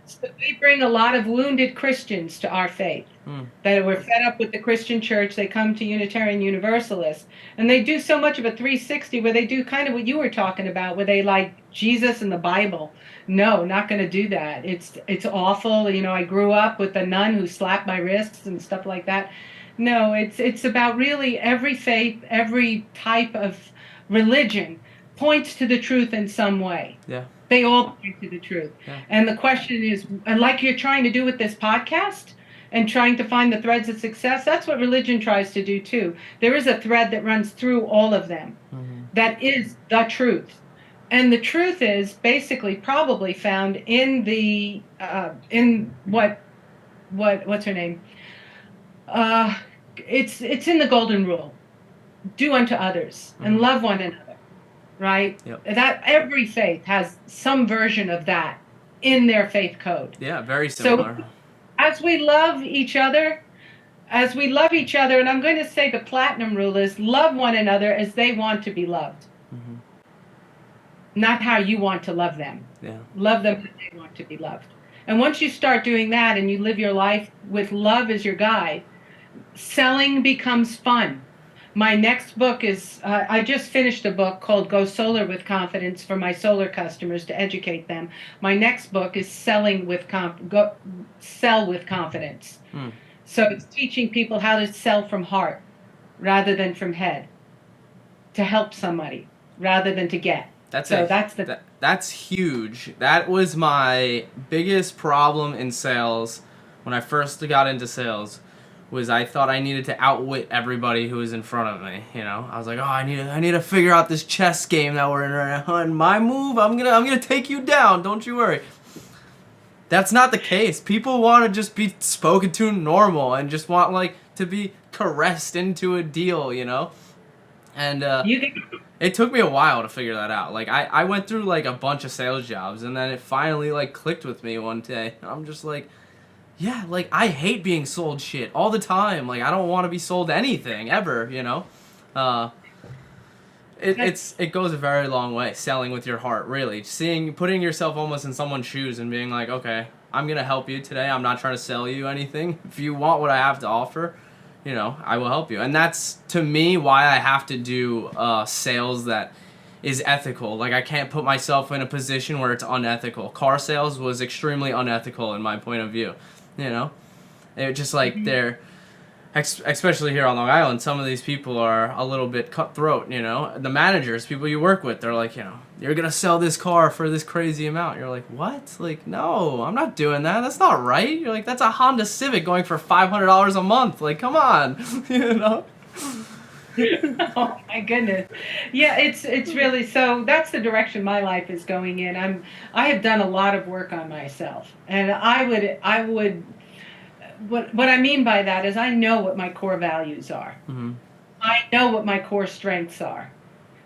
So we bring a lot of wounded Christians to our faith Hmm. that were fed up with the Christian church. They come to Unitarian Universalists, and they do so much of a 360 where they do kind of what you were talking about, where they like Jesus and the Bible. No, not going to do that. It's awful. I grew up with a nun who slapped my wrists and stuff like that. No, it's about really every faith, every type of religion points to the truth in some way. Yeah. They all point to the truth. Yeah. And the question is, and like you're trying to do with this podcast and trying to find the threads of success, that's what religion tries to do too. There is a thread that runs through all of them. Mm-hmm. That is the truth. And the truth is basically probably found in the in what's her name? It's in the golden rule. Do unto others and Mhm. love one another. Right? Yep. That every faith has some version of that in their faith code. Yeah, very So similar. as we love each other, and I'm going to say the platinum rule is love one another as they want to be loved, Mm-hmm. not how you want to love them. Yeah. Love them as they want to be loved. And once you start doing that and you live your life with love as your guide, selling becomes fun. My next book is, I just finished a book called Go Solar with Confidence for my solar customers to educate them. My next book is Sell with Confidence. Hmm. So it's teaching people how to sell from heart rather than from head, to help somebody rather than to get. That's huge. That was my biggest problem in sales when I first got into sales. Was I thought I needed to outwit everybody who was in front of me. I was like, oh, I need to figure out this chess game that we're in right now. And my move, I'm gonna take you down. Don't you worry. That's not the case. People want to just be spoken to normal and just want like to be caressed into a deal, And it took me a while to figure that out. Like I went through like a bunch of sales jobs, and then it finally like clicked with me one day. I'm just like, yeah, like I hate being sold shit all the time. Like I don't want to be sold anything ever. It goes a very long way selling with your heart. Really, putting yourself almost in someone's shoes and being like, okay, I'm gonna help you today. I'm not trying to sell you anything. If you want what I have to offer, I will help you. And that's to me why I have to do sales that is ethical. Like I can't put myself in a position where it's unethical. Car sales was extremely unethical in my point of view. It just like especially here on Long Island, some of these people are a little bit cutthroat, you know. The managers, people you work with, they're like, you know, you're going to sell this car for this crazy amount. You're like, what? Like, no, I'm not doing that. That's not right. You're like, that's a Honda Civic going for $500 a month. Like, come on, you know? Oh my goodness. Yeah, it's really, so that's the direction my life is going in. I have done a lot of work on myself. And I would what I mean by that is I know what my core values are. Mm-hmm. I know what my core strengths are.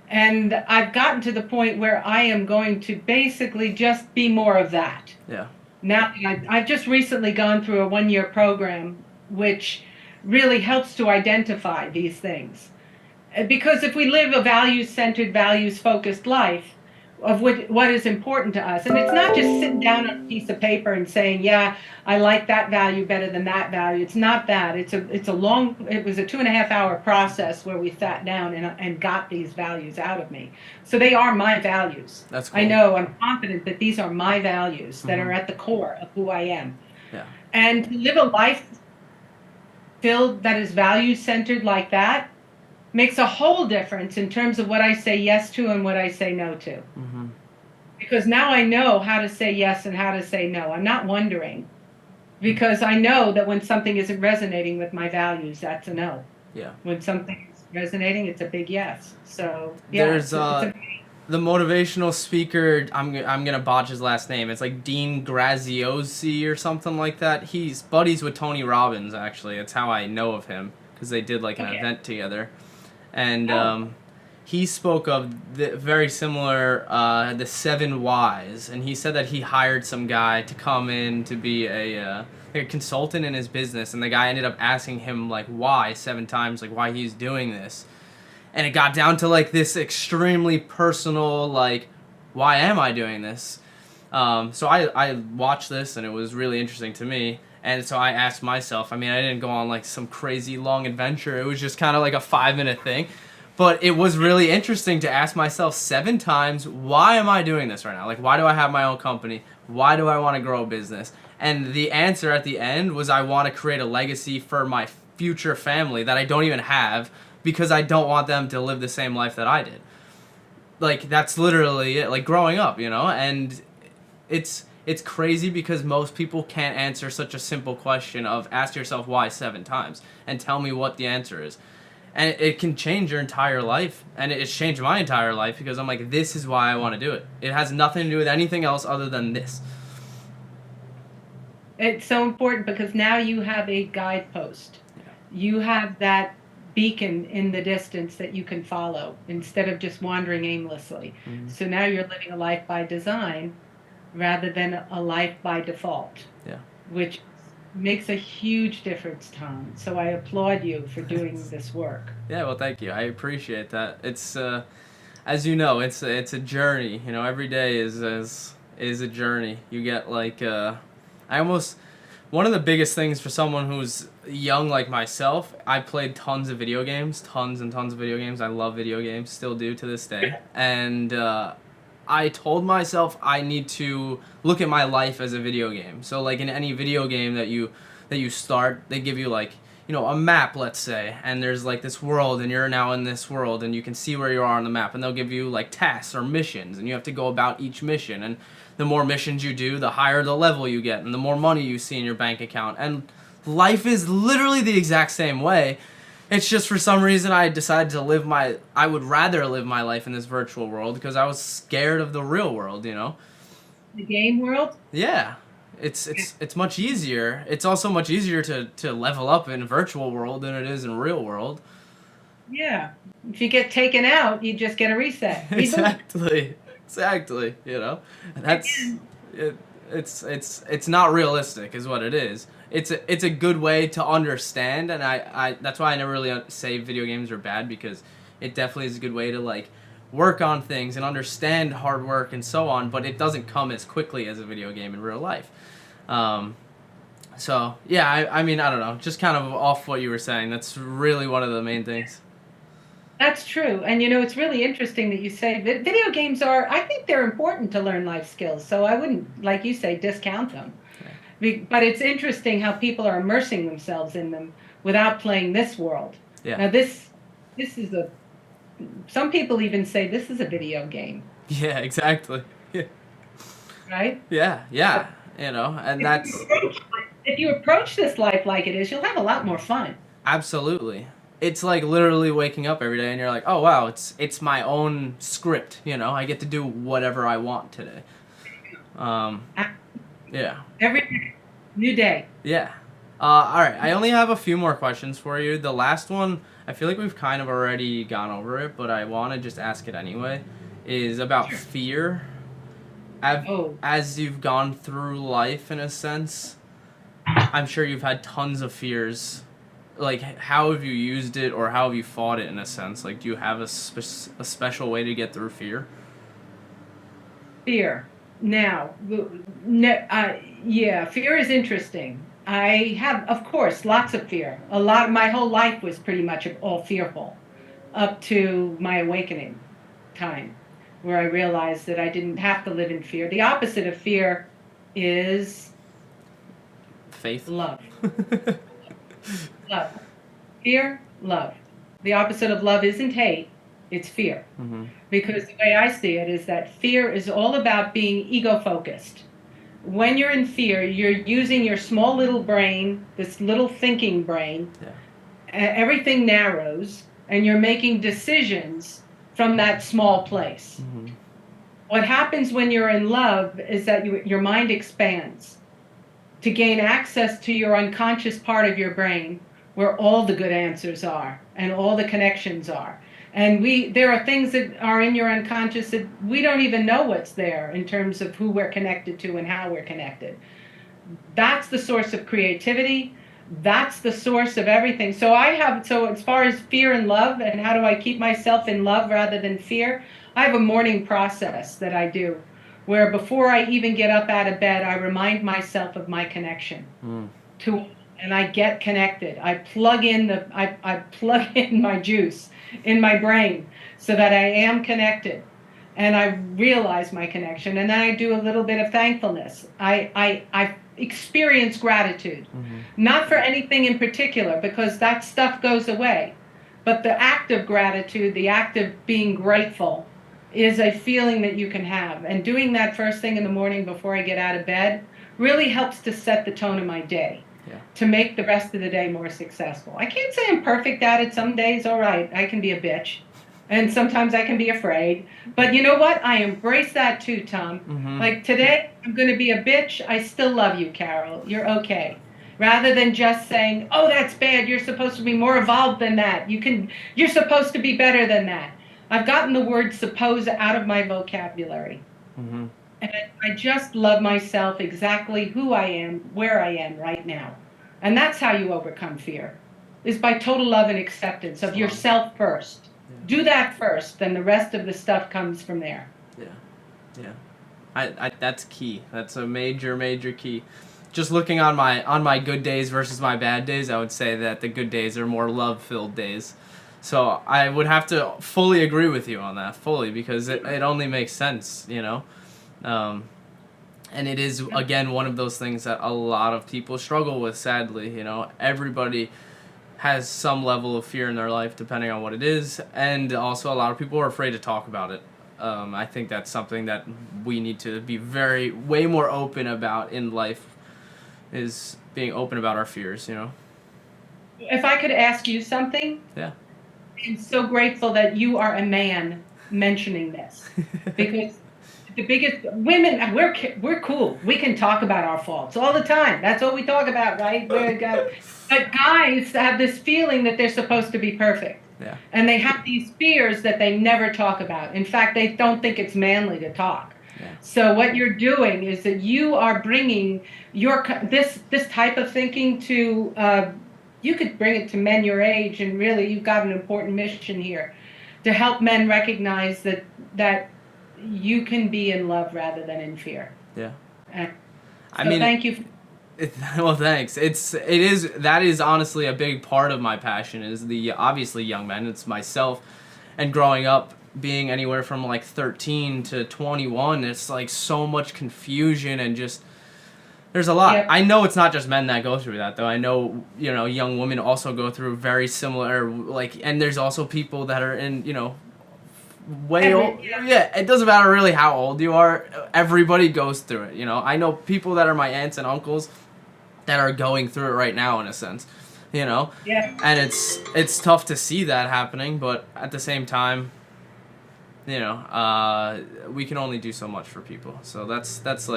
And I've gotten to the point where I am going to basically just be more of that. Yeah. Now, I've just recently gone through a 1 year program which really helps to identify these things. Because if we live a values centered, values focused life of what is important to us, and it's not just sitting down on a piece of paper and saying, yeah, I like that value better than that value. It's not that. It was a 2.5 hour process where we sat down and got these values out of me. So they are my values. That's cool. I know, I'm confident that these are my values that Mm-hmm. are at the core of who I am. Yeah. And to live a life filled that is value centered like that makes a whole difference in terms of what I say yes to and what I say no to. Mm-hmm. Because now I know how to say yes and how to say no. I'm not wondering, because I know that when something isn't resonating with my values, that's a no. Yeah. When something is resonating, it's a big yes. So yeah, There's the motivational speaker. I'm gonna botch his last name. It's like Dean Graziosi or something like that. He's buddies with Tony Robbins. Actually, it's how I know of him because they did like an okay. event together, and Oh, he spoke of the very similar the 7 whys, and he said that he hired some guy to come in to be like a consultant in his business, and the guy ended up asking him like why 7 times, like why he's doing this, and it got down to like this extremely personal like why am I doing this. So I watched this and it was really interesting to me, and so I asked myself, I mean, I didn't go on like some crazy long adventure, it was just kind of like a 5 minute thing, but it was really interesting to ask myself 7 times, why am I doing this right now? Like, why do I have my own company? Why do I want to grow a business? And the answer at the end was, I want to create a legacy for my future family that I don't even have, because I don't want them to live the same life that I did. Like, that's literally it. Like, growing up, you know? And it's crazy because most people can't answer such a simple question of ask yourself why 7 times and tell me what the answer is. And it can change your entire life, and it's changed my entire life because I'm like, this is why I want to do it. It has nothing to do with anything else other than this. it's so important because now you have a guidepost. Yeah. You have that beacon in the distance that you can follow instead of just wandering aimlessly. Mm-hmm. So now you're living a life by design rather than a life by default, Yeah. which makes a huge difference, Tom. So I applaud you for doing this work. Yeah, well, thank you. I appreciate that. It's as you know, it's a journey. You know, every day is a journey. You get like I almost one of the biggest things for someone who's young like myself. I played tons of video games, tons and tons of video games. I love video games, still do to this day. And I told myself I need to look at my life as a video game. So like in any video game that you start, they give you like, you know, a map, let's say, and there's like this world, and you're now in this world, and you can see where you are on the map, and they'll give you like tasks or missions, and you have to go about each mission, and the more missions you do, the higher the level you get, and the more money you see in your bank account. And life is literally the exact same way. It's just for some reason I decided to I would rather live my life in this virtual world because I was scared of the real world, you know? The game world? Yeah. It's much easier. It's also much easier to level up in virtual world than it is in real world. Yeah. If you get taken out, you just get a reset. Exactly, you know? That's it, it's not realistic is what it is. It's a good way to understand, and I that's why I never really say video games are bad, because it definitely is a good way to like work on things and understand hard work and so on, but it doesn't come as quickly as a video game in real life. So yeah, I mean, I don't know, just kind of off what you were saying, that's really one of the main things. That's true. And you know, it's really interesting that you say that video games are, I think they're important to learn life skills. So I wouldn't, like you say, discount them. Yeah. But it's interesting how people are immersing themselves in them without playing this world. Yeah. Now this is a some people even say this is a video game, Yeah, exactly. Yeah. right? Yeah, yeah. You know, and that's If you approach this life like it is, you'll have a lot more fun. absolutely. It's like literally waking up every day and you're like, "Oh wow, it's my own script, you know. I get to do whatever I want today." Um, yeah. Every new day. Yeah. All right. I only have a few more questions for you. The last one, I feel like we've kind of already gone over it, but I want to just ask it anyway, is about Sure. fear. Oh, As you've gone through life, in a sense, I'm sure you've had tons of fears. Like, how have you used it, or how have you fought it, in a sense? Like, do you have a special way to get through fear? fear. Now, yeah, fear is interesting. I have, of course, lots of fear. My whole life was pretty much all fearful up to my awakening time, where I realized that I didn't have to live in fear. The opposite of fear is Faith? love. Love. Fear, love. The opposite of love isn't hate, it's fear. Mm-hmm. Because the way I see it is that fear is all about being ego focused. When you're in fear, you're using your small little brain, this little thinking brain. Yeah. Everything narrows, and you're making decisions from that small place. Mm-hmm. What happens when you're in love is that your mind expands to gain access to your unconscious part of your brain where all the good answers are and all the connections are. And there are things that are in your unconscious that we don't even know what's there in terms of who we're connected to and how we're connected. That's the source of creativity. That's the source of everything. So as far as fear and love and how do I keep myself in love rather than fear, I have a morning process that I do where before I even get up out of bed, I remind myself of my connection to, and I get connected. I plug in my juice in my brain so that I am connected, and I realize my connection, and then I do a little bit of thankfulness. I experience gratitude, not for anything in particular, because that stuff goes away, but the act of gratitude, the act of being grateful, is a feeling that you can have. And doing that first thing in the morning before I get out of bed really helps to set the tone of my day, to make the rest of the day more successful. I can't say I'm perfect at it. Some days, all right, I can be a bitch. And sometimes I can be afraid. But you know what? I embrace that too, Tom. Mm-hmm. Like today, I'm going to be a bitch. I still love you, Carol. You're okay. Rather than just saying, oh, that's bad. You're supposed to be more evolved than that. You're supposed to be better than that. I've gotten the word suppose out of my vocabulary. Mm-hmm. And I just love myself exactly who I am, where I am right now. And that's how you overcome fear, is by total love and acceptance of yourself first. Yeah. Do that first, then the rest of the stuff comes from there. Yeah, yeah. I that's key. That's a major, major key. Just looking on my good days versus my bad days, I would say that the good days are more love-filled days. So I would have to fully agree with you on that, fully, because it only makes sense, you know? And it is, again, one of those things that a lot of people struggle with, sadly, you know? Everybody has some level of fear in their life, depending on what it is, and also a lot of people are afraid to talk about it. I think that's something that we need to be way more open about in life, is being open about our fears, you know? If I could ask you something? Yeah. I'm so grateful that you are a man mentioning this, because the biggest women, we're cool. We can talk about our faults all the time. That's what we talk about, right? But guys have this feeling that they're supposed to be perfect. Yeah. And they have these fears that they never talk about. In fact, they don't think it's manly to talk. Yeah. So what you're doing is that you are bringing this type of thinking to. You could bring it to men your age, and really, you've got an important mission here, to help men recognize that you can be in love rather than in fear. Yeah. I mean, thank you. Well, thanks. That is honestly a big part of my passion, is the obviously young men. It's myself, and growing up, being anywhere from like 13 to 21, it's like so much confusion and just There's a lot. Yep. I know it's not just men that go through that, though. I know, young women also go through very similar, and there's also people that are in, way old. Yeah, it doesn't matter really how old you are. Everybody goes through it, I know people that are my aunts and uncles that are going through it right now, in a sense, Yeah. and it's tough to see that happening, but at the same time, we can only do so much for people. So that's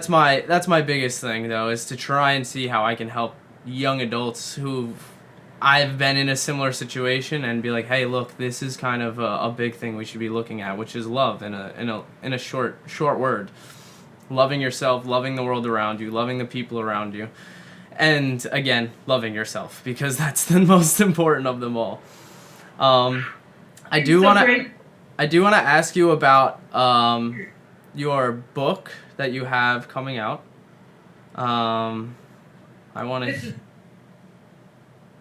my biggest thing, though, is to try and see how I can help young adults who I've been in a similar situation and be like, hey, look, this is kind of a big thing we should be looking at, which is love in a short word. Loving yourself, loving the world around you, loving the people around you, and again, loving yourself, because that's the most important of them all. I do want to ask you about your book that you have coming out. I want to.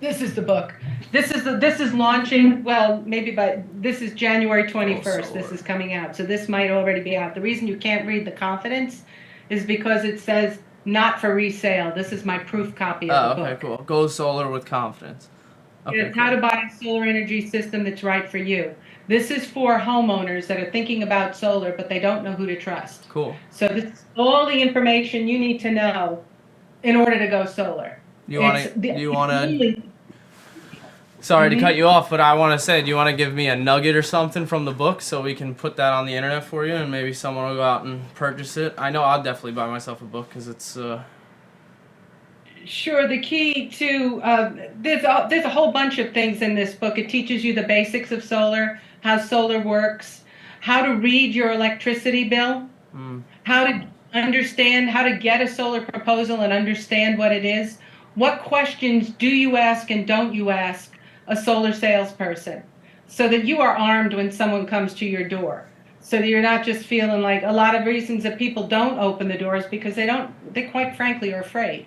This is the book. This is launching. Well, maybe, but this is January 21st. This is coming out, so this might already be out. The reason you can't read the confidence is because it says not for resale. This is my proof copy of the book. Okay, cool. Go solar with confidence. Okay, How to buy a solar energy system that's right for you. This is for homeowners that are thinking about solar, but they don't know who to trust. Cool. So this is all the information you need to know in order to go solar. Sorry to cut you off, but I want to say, do you want to give me a nugget or something from the book so we can put that on the internet for you, and maybe someone will go out and purchase it? I know I'll definitely buy myself a book because it's... Sure. The key to there's a whole bunch of things in this book. It teaches you the basics of solar, how solar works, how to read your electricity bill, how to understand how to get a solar proposal and understand what it is. What questions do you ask and don't you ask a solar salesperson, so that you are armed when someone comes to your door, so that you're not just feeling like a lot of reasons that people don't open the doors because they quite frankly are afraid.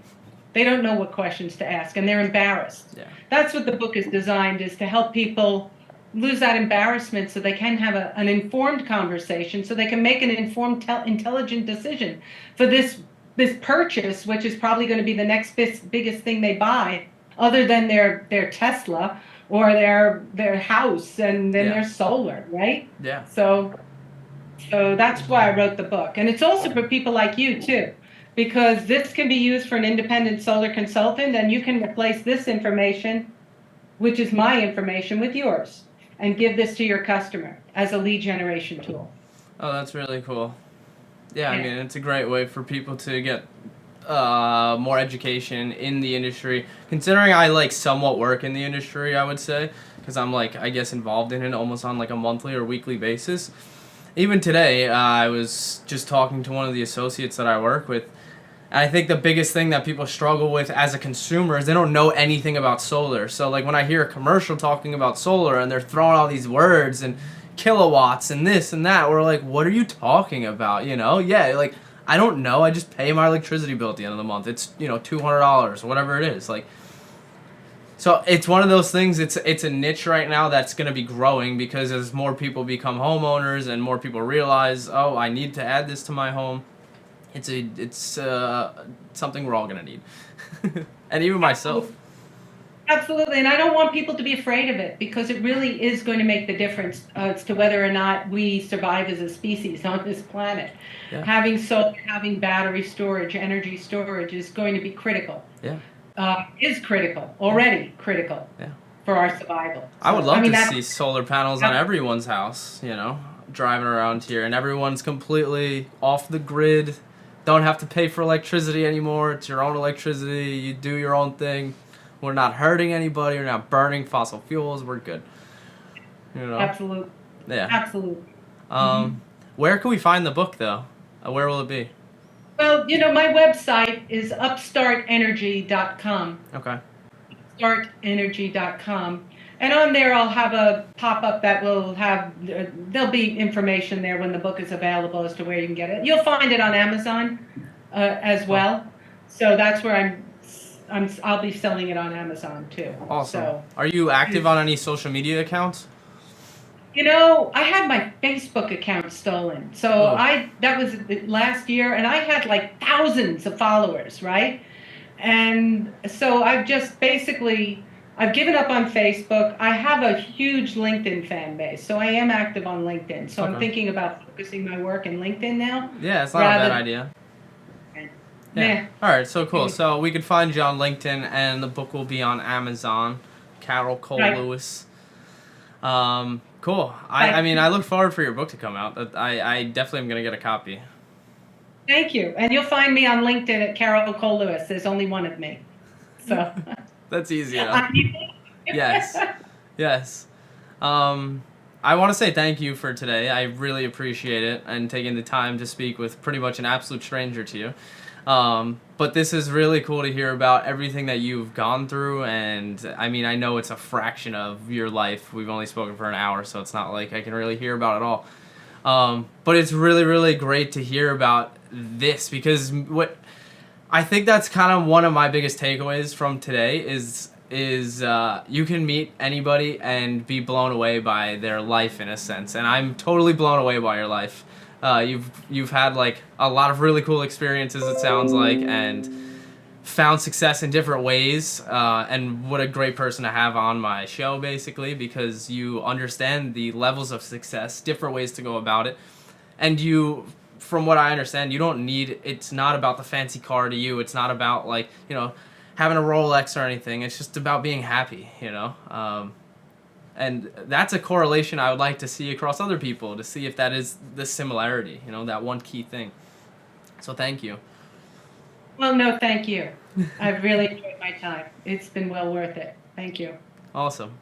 They don't know what questions to ask, and they're embarrassed. Yeah. That's what the book is designed, is to help people lose that embarrassment so they can have an informed conversation, so they can make an informed, intelligent decision for this purchase, which is probably going to be the next biggest thing they buy, other than their Tesla or their house and then their solar, right? Yeah. So that's why I wrote the book. And it's also for people like you, too, because this can be used for an independent solar consultant, and you can replace this information, which is my information, with yours, and give this to your customer as a lead generation tool. Oh, that's really cool. Yeah, I mean, it's a great way for people to get more education in the industry. Considering I somewhat work in the industry, I would say, because I'm I guess involved in it almost on a monthly or weekly basis. Even today, I was just talking to one of the associates that I work with. And I think the biggest thing that people struggle with as a consumer is they don't know anything about solar. So when I hear a commercial talking about solar and they're throwing all these words and kilowatts and this and that, we're like, what are you talking about? Yeah, I don't know. I just pay my electricity bill at the end of the month. It's $200 or whatever it is. So it's one of those things. It's a niche right now that's going to be growing, because as more people become homeowners and more people realize, oh, I need to add this to my home. It's something we're all gonna need, and even myself. Absolutely, and I don't want people to be afraid of it, because it really is going to make the difference as to whether or not we survive as a species on this planet. Yeah. Having solar, having battery storage, energy storage is going to be critical. Yeah, is critical already. Critical. Yeah. For our survival. So, I would love to see solar panels on everyone's house. Driving around here, and everyone's completely off the grid. Don't have to pay for electricity anymore. It's your own electricity. You do your own thing. We're not hurting anybody. We're not burning fossil fuels. We're good. Absolutely. Yeah. Absolutely. Where can we find the book, though? Where will it be? Well, my website is upstartenergy.com. Okay. Upstartenergy.com. And on there, I'll have a pop-up that will have, there'll be information there when the book is available as to where you can get it. You'll find it on Amazon as well. So that's where I'll be selling it on Amazon too. Awesome. So, are you active on any social media accounts? I had my Facebook account stolen. So Oh, that was last year, and I had like thousands of followers, right? And so I've given up on Facebook. I have a huge LinkedIn fan base. So I am active on LinkedIn. So I'm okay. thinking about focusing my work in LinkedIn now Yeah, it's not a bad rather idea. than, Yeah. nah. All right. So cool. So we could find you on LinkedIn, and the book will be on Amazon. Carol Cole Right, Lewis. Cool. I right. mean, I look forward for your book to come out. I definitely am gonna get a copy. Thank you. And you'll find me on LinkedIn at Carol Cole Lewis. There's only one of me. So That's easy enough. I'm Yes. Yes. Um, I want to say thank you for today. I really appreciate it and taking the time to speak with pretty much an absolute stranger to you. But this is really cool to hear about everything that you've gone through. And I mean, I know it's a fraction of your life. We've only spoken for an hour, so it's not like I can really hear about it all. But it's really, really great to hear about this because what I think that's kind of one of my biggest takeaways from today is you can meet anybody and be blown away by their life in a sense, and I'm totally blown away by your life. You've had like a lot of really cool experiences. It sounds like, and found success in different ways. And what a great person to have on my show, basically, because you understand the levels of success, different ways to go about it, and you from what I understand, you don't need it's not about the fancy car to you. It's not about like, having a Rolex or anything. It's just about being happy. And that's a correlation I would like to see across other people to see if that is the similarity, that one key thing. So thank you. Well, no, thank you. I've really enjoyed my time. It's been well worth it. Thank you. Awesome.